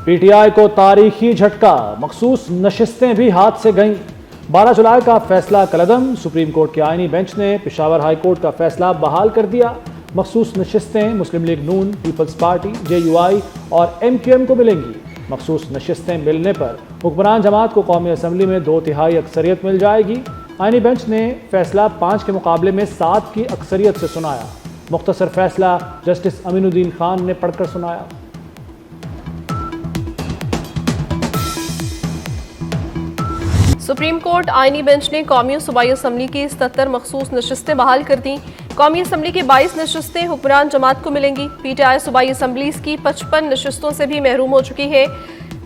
پی T آئی کو تاریخی جھٹکا، مخصوص نشستیں بھی ہاتھ سے گئیں۔ 12 جولائی کا فیصلہ کالعدم، سپریم کورٹ کے آئینی بینچ نے پشاور ہائی کورٹ کا فیصلہ بحال کر دیا۔ مخصوص نشستیں مسلم لیگ نون، Peoples Party, J U I اور ایم کیو ایم کو ملیں گی۔ مخصوص نشستیں ملنے پر حکمران جماعت کو قومی اسمبلی میں 2/3 اکثریت مل جائے گی۔ آئینی بینچ نے فیصلہ 5 کے مقابلے میں 7 کی اکثریت سے سنایا۔ مختصر فیصلہ جسٹس امین الدین خان نے پڑھ کر سنایا۔ سپریم کورٹ آئینی بینچ نے قومی و صوبائی اسمبلی کی 77 مخصوص نشستیں بحال کر دیں۔ قومی اسمبلی کی 22 نشستیں حکمران جماعت کو ملیں گی۔ پی ٹی آئی صوبائی اسمبلیز کی 55 نشستوں سے بھی محروم ہو چکی ہے۔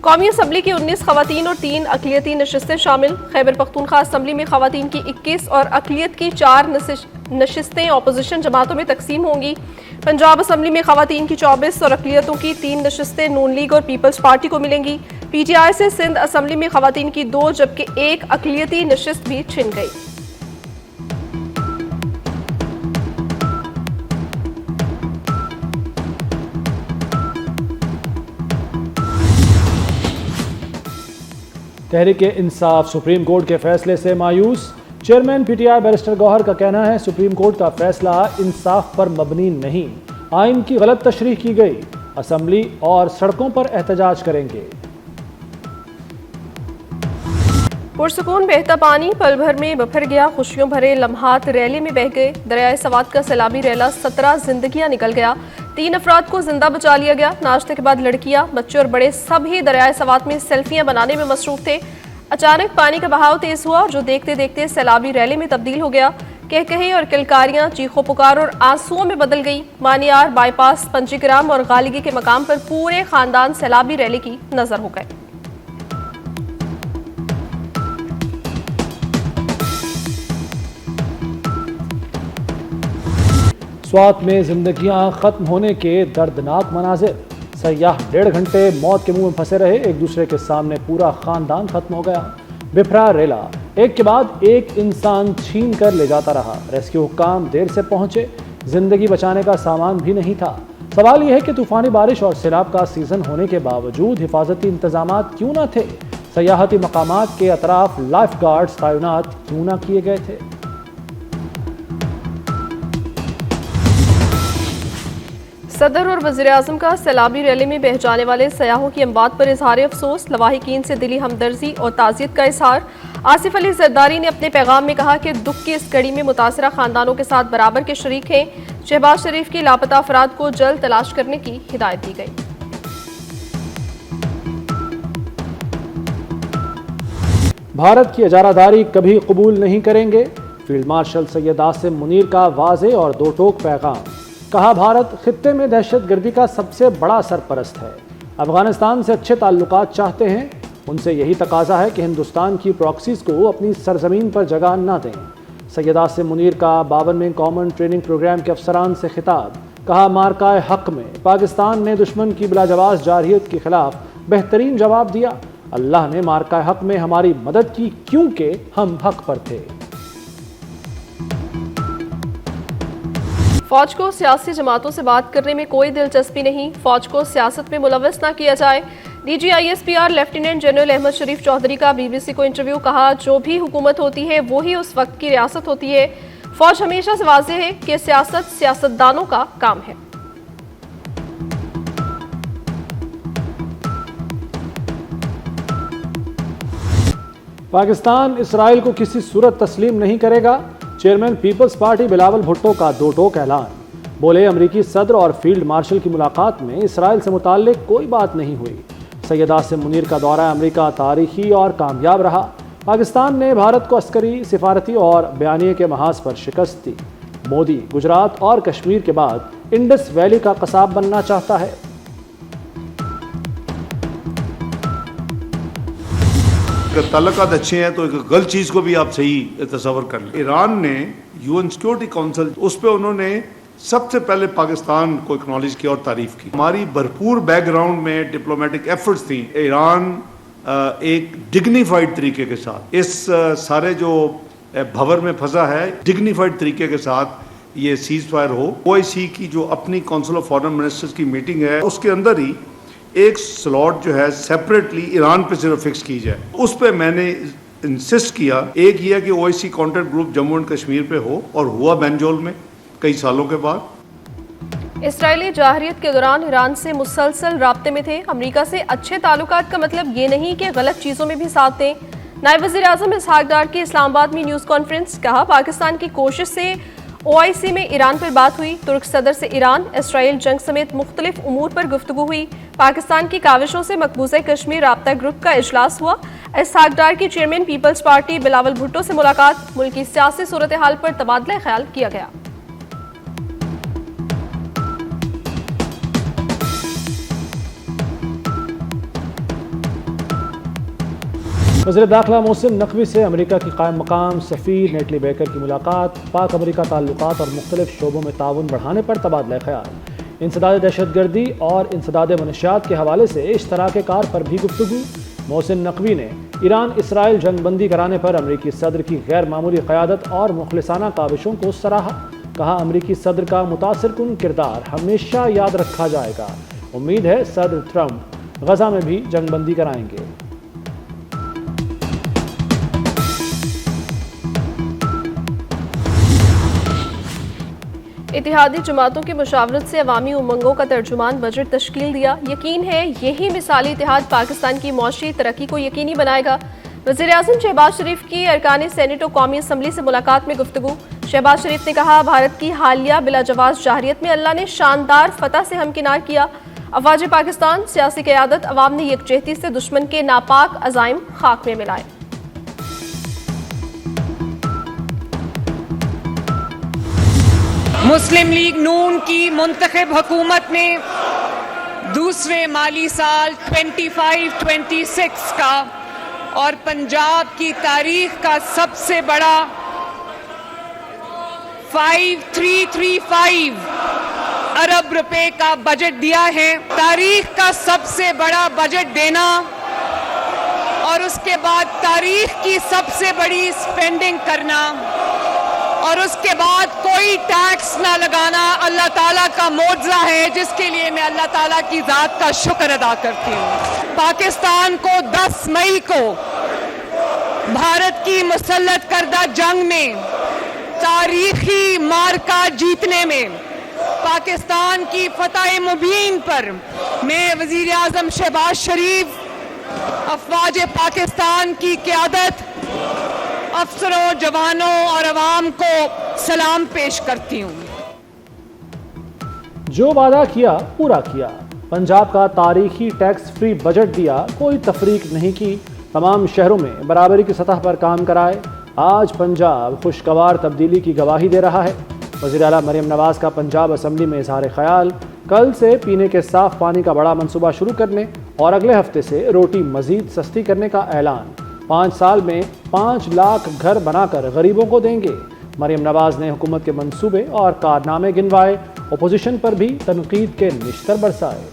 قومی اسمبلی کی 19 خواتین اور 3 اقلیتی نشستیں شامل۔ خیبر پختونخوا اسمبلی میں خواتین کی 21 اور اقلیت کی 4 نشستیں اپوزیشن جماعتوں میں تقسیم ہوں گی۔ پنجاب اسمبلی میں خواتین کی 24 اور اقلیتوں کی 3 نشستیں نون لیگ اور پیپلز پارٹی کو ملیں گی۔ پی ٹی آئی سے سندھ اسمبلی میں خواتین کی 2 جبکہ 1 اقلیتی نشست بھی چھن گئی۔ تحریک انصاف سپریم کورٹ کے فیصلے سے مایوس۔ Chairman P T I barrister Gohar کا کہنا ہے سپریم کورٹ کا فیصلہ انصاف پر مبنی نہیں، آئین کی غلط تشریح کی گئی، اسمبلی اور سڑکوں پر احتجاج کریں گے۔ پرسکون بہتا پانی پل بھر میں بپھر گیا، خوشیوں بھرے لمحات ریلی میں بہہ گئے۔ دریائے سوات کا سیلابی ریلا 17 زندگیاں نکل گیا، 3 افراد کو زندہ بچا لیا گیا۔ ناشتے کے بعد لڑکیاں، بچے اور بڑے سب ہی دریائے سوات میں سیلفیاں بنانے میں مصروف تھے۔ اچانک پانی کا بہاؤ تیز ہوا جو دیکھتے دیکھتے سیلابی ریلی میں تبدیل ہو گیا۔ کہکہے اور کلکاریاں چیخو پکار اور آنسوؤں میں بدل گئی۔ مانیار، بائی پاس، پنچی گرام اور غالگی کے مقام پر پورے خاندان سیلابی ریلی کی نظر ہو گئے۔ سوات میں زندگیاں ختم ہونے کے دردناک مناظر، سیاح 1.5 گھنٹے موت کے منہ میں پھنسے رہے، ایک دوسرے کے سامنے پورا خاندان ختم ہو گیا۔ بپھرا ریلا ایک کے بعد ایک انسان چھین کر لے جاتا رہا، ریسکیو حکام دیر سے پہنچے، زندگی بچانے کا سامان بھی نہیں تھا۔ سوال یہ ہے کہ طوفانی بارش اور سیلاب کا سیزن ہونے کے باوجود حفاظتی انتظامات کیوں نہ تھے؟ سیاحتی مقامات کے اطراف لائف گارڈز تعینات کیوں نہ کیے گئے تھے؟ صدر اور وزیر اعظم کا سیلابی ریلی میں بہہ جانے والے سیاحوں کی اموات پر اظہار افسوس، لواحقین سے دلی ہمدردی اور تعزیت کا اظہار۔ آصف علی زرداری نے اپنے پیغام میں کہا کہ دکھ کی اس گھڑی میں متاثرہ خاندانوں کے ساتھ برابر کے شریک ہیں۔ شہباز شریف کی لاپتہ افراد کو جلد تلاش کرنے کی ہدایت دی گئی۔ بھارت کی اجارہ داری کبھی قبول نہیں کریں گے، فیلڈ مارشل سید عاصم منیر کا واضح اور دو ٹوک پیغام۔ کہا بھارت خطے میں دہشت گردی کا سب سے بڑا سرپرست ہے، افغانستان سے اچھے تعلقات چاہتے ہیں، ان سے یہی تقاضا ہے کہ ہندوستان کی پراکسیز کو اپنی سرزمین پر جگہ نہ دیں۔ سید عاصم منیر کا 52ویں کامن ٹریننگ پروگرام کے افسران سے خطاب، کہا مارکہ حق میں پاکستان نے دشمن کی بلاجواز جارحیت کے خلاف بہترین جواب دیا، اللہ نے مارکہ حق میں ہماری مدد کی کیونکہ ہم حق پر تھے۔ فوج کو سیاسی جماعتوں سے بات کرنے میں کوئی دلچسپی نہیں، فوج کو سیاست میں ملوث نہ کیا جائے۔ D G I S P R lieutenant general Ahmed Sharif Chaudhry کا بی بی سی کو انٹرویو، کہا جو بھی حکومت ہوتی ہے وہی اس وقت کی ریاست ہوتی ہے، فوج ہمیشہ سے واضح ہے کہ سیاست سیاستدانوں کا کام ہے۔ پاکستان اسرائیل کو کسی صورت تسلیم نہیں کرے گا، chairman Peoples party Bilawal Bhutto کا دو ٹوک اعلان۔ بولے امریکی صدر اور فیلڈ مارشل کی ملاقات میں اسرائیل سے متعلق کوئی بات نہیں ہوئی۔ سید عاصم منیر کا دورہ امریکہ تاریخی اور کامیاب رہا، پاکستان نے بھارت کو عسکری، سفارتی اور بیانیے کے محاذ پر شکست دی۔ مودی گجرات اور کشمیر کے بعد انڈس ویلی کا قصاب بننا چاہتا ہے۔ اگر تعلقات اچھے ہیں تو ایک غلط چیز کو بھی آپ صحیح تصور کر لیں۔ ایران نے UN سیکورٹی کونسل، اس پہ انہوں نے سب سے پہلے پاکستان کو اکنالج کیا اور تعریف کی۔ ہماری بھرپور بیک گراؤنڈ میں ڈپلومیٹک ایفرٹس تھیں، ایران ایک ڈگنیفائڈ طریقے کے ساتھ اس سارے جو بھور میں پھنسا ہے، ڈگنیفائڈ طریقے کے ساتھ یہ سیز فائر ہو۔ OIC کی جو اپنی کونسل آف فارن منسٹرز کی میٹنگ ہے، اس کے اندر ہی ایک سلاٹ جو ہے سیپریٹلی ایران پہ صرف فکس کی جائے. اس پہ میں نے انسسٹ کیا. ایک یہ کہ OIC contact group Jammu and Kashmir پہ ہو, اور ہوا بنجول میں کئی سالوں کے بعد. اسرائیلی جارحیت کے دوران ایران سے مسلسل رابطے میں تھے. امریکہ سے اچھے تعلقات کا مطلب یہ نہیں کہ غلط چیزوں میں بھی ساتھ دیں. نائب وزیر اعظم اسحاق ڈار کی اسلام آباد میں نیوز کانفرنس. کہا پاکستان کی کوشش سے OIC میں ایران پر بات ہوئی. ترک صدر سے ایران اسرائیل جنگ سمیت مختلف امور پر گفتگو ہوئی. پاکستان کی کاوشوں سے مقبوضہ کشمیر رابطہ گروپ کا اجلاس ہوا. اسحاق ڈار کی chairman Peoples party Bilawal Bhutto سے ملاقات. ملکی سیاسی صورتحال پر تبادلہ خیال کیا گیا. وزیر داخلہ محسن نقوی سے امریکہ کی قائم مقام سفیر نیٹلی بیکر کی ملاقات. پاک امریکہ تعلقات اور مختلف شعبوں میں تعاون بڑھانے پر تبادلہ خیال. انسداد دہشت گردی اور انسداد منشیات کے حوالے سے اشتراک کار پر بھی گفتگو. محسن نقوی نے ایران اسرائیل جنگ بندی کرانے پر امریکی صدر کی غیر معمولی قیادت اور مخلصانہ کاوشوں کو سراہا. کہا امریکی صدر کا متاثر کن کردار ہمیشہ یاد رکھا جائے گا. امید ہے صدر ٹرمپ غزہ میں بھی جنگ بندی کرائیں گے. اتحادی جماعتوں کی مشاورت سے عوامی امنگوں کا ترجمان بجٹ تشکیل دیا. یقین ہے یہی مثالی اتحاد پاکستان کی معاشی ترقی کو یقینی بنائے گا. وزیر اعظم شہباز شریف کی ارکان سینیٹ و قومی اسمبلی سے ملاقات میں گفتگو. شہباز شریف نے کہا بھارت کی حالیہ بلا جواز جارحیت میں اللہ نے شاندار فتح سے ہمکنار کیا. افواج پاکستان سیاسی قیادت عوام نے یکجہتی سے دشمن کے ناپاک عزائم خاک میں ملائے. مسلم لیگ نون کی منتخب حکومت نے دوسرے مالی سال 25-26 کا اور پنجاب کی تاریخ کا سب سے بڑا 5335 ارب روپے کا بجٹ دیا ہے. تاریخ کا سب سے بڑا بجٹ دینا اور اس کے بعد تاریخ کی سب سے بڑی اسپینڈنگ کرنا اور اس کے بعد کوئی ٹیکس نہ لگانا اللہ تعالیٰ کا معجزہ ہے, جس کے لیے میں اللہ تعالیٰ کی ذات کا شکر ادا کرتی ہوں. پاکستان کو 10 مئی کو بھارت کی مسلط کردہ جنگ میں تاریخی مارکا جیتنے میں پاکستان کی فتح مبین پر میں وزیر اعظم شہباز شریف, افواج پاکستان کی قیادت, افسروں, جوانوں اور عوام کو سلام پیش کرتی ہوں. جو وعدہ کیا پورا کیا. پنجاب کا تاریخی ٹیکس فری بجٹ دیا, کوئی تفریق نہیں کی. تمام شہروں میں برابری کی سطح پر کام کرائے. آج پنجاب خوشگوار تبدیلی کی گواہی دے رہا ہے. وزیر اعلیٰ مریم نواز کا پنجاب اسمبلی میں اظہار خیال. کل سے پینے کے صاف پانی کا بڑا منصوبہ شروع کرنے اور اگلے ہفتے سے روٹی مزید سستی کرنے کا اعلان. 5 سال میں 5 لاکھ گھر بنا کر غریبوں کو دیں گے. مریم نواز نے حکومت کے منصوبے اور کارنامے گنوائے. اپوزیشن پر بھی تنقید کے نشتر برسائے.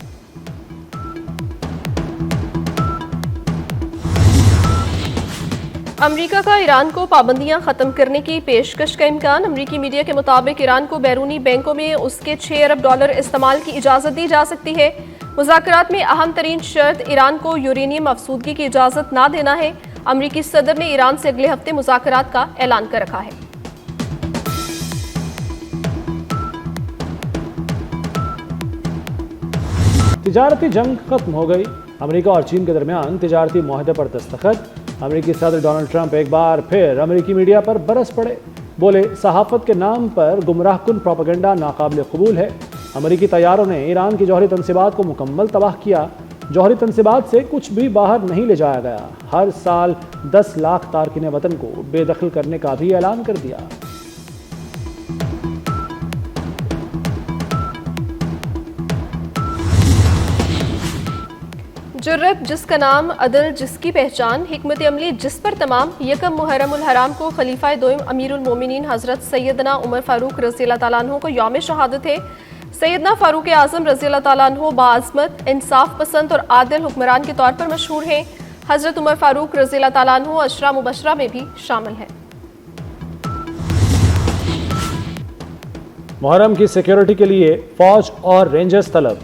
امریکہ کا ایران کو پابندیاں ختم کرنے کی پیشکش کا امکان. امریکی میڈیا کے مطابق ایران کو بیرونی بینکوں میں اس کے $6 ارب استعمال کی اجازت دی جا سکتی ہے. مذاکرات میں اہم ترین شرط ایران کو یورینیم افزودگی کی اجازت نہ دینا ہے. امریکی صدر نے ایران سے اگلے ہفتے مذاکرات کا اعلان کر رکھا ہے. تجارتی جنگ ختم ہو گئی. امریکہ اور چین کے درمیان تجارتی معاہدے پر دستخط. امریکی صدر ڈونلڈ ٹرمپ ایک بار پھر امریکی میڈیا پر برس پڑے. بولے صحافت کے نام پر گمراہ کن پروپیگنڈا ناقابل قبول ہے. امریکی طیاروں نے ایران کی جوہری تنصیبات کو مکمل تباہ کیا. جوہری تنصیبات سے کچھ بھی باہر نہیں لے جایا گیا. ہر سال 10 لاکھ تارکین وطن کو بے دخل کرنے کا بھی اعلان کر دیا. جرت جس کا نام، عدل جس کی پہچان، حکمت عملی جس پر تمام. 1 محرم الحرام کو خلیفہ دوم امیر المومنین حضرت سیدنا عمر فاروق رضی اللہ تعالیٰ عنہ کو یوم شہادت ہے. سیدنا فاروق اعظم رضی اللہ تعالیٰ عنہ باعظمت، انصاف پسند اور عادل حکمران کے طور پر مشہور ہیں. حضرت عمر فاروق رضی اللہ تعالیٰ عنہ عشرہ مبشرہ میں بھی شامل ہیں. محرم کی سیکیورٹی کے لیے فوج اور رینجرز طلب.